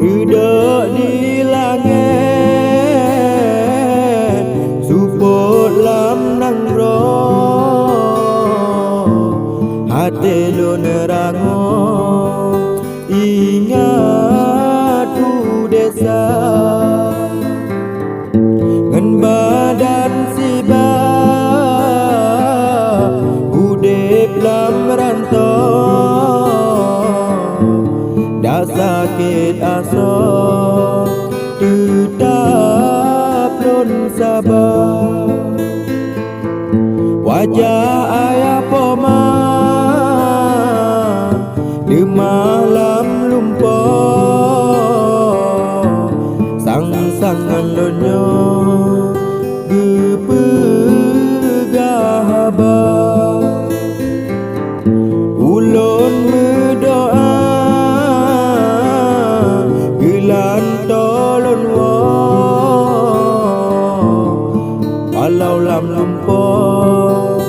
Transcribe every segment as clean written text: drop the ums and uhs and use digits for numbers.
Duduk di langit suput lam nang ro hati lu nerango ingat tu desa ngen badan siba udip lam rantau dah sakit aso tetap lun sabar wajah ayah poma di malam lumpur sang-sangan lonyo gepegah ulun berdoa gelan tolon wa walau lam lumpur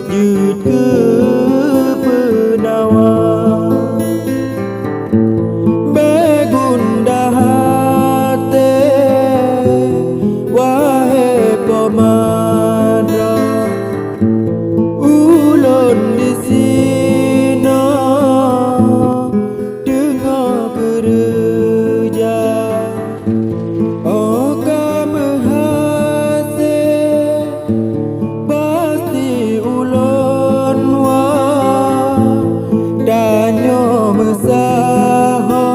jut ke penawa begunda hati wahai pemadra ulun di sini dengar kerja oh kamu hasil pasti ulun wa danyo mesaha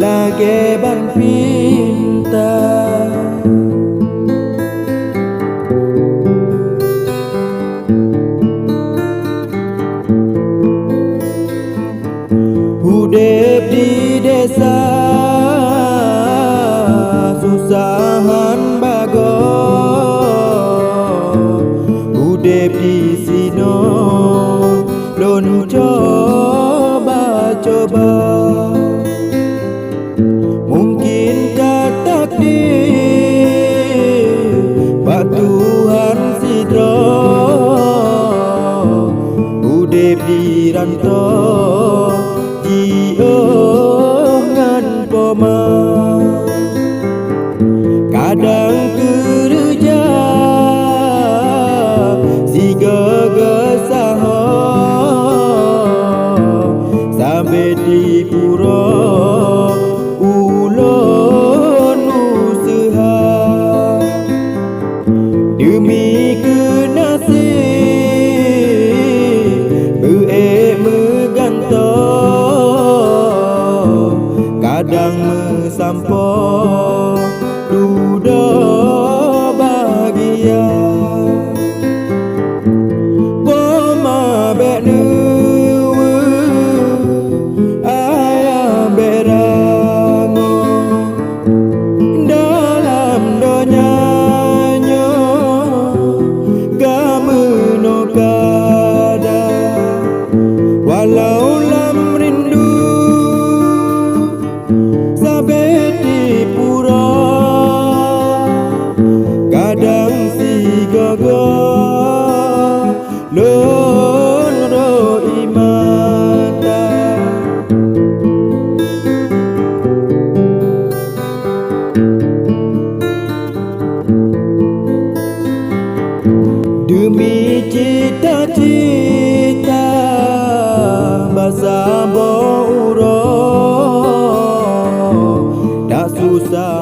lagi ban pinta udip di desa susahan bago udip di sino lon coba-coba mungkin takdir Pak Tuhan sidro udip di rantau ngan poma kadang kerja si gegesaho sampai di pura ulun usaha demi kenasib megantong kadang mesampo duda bahagia poma benewe ayah berango dalam donyanya gameno kada walau lam rindu sampai di pura kadang si gaga lon roi mata demi cita-cita basa bo uro dah susah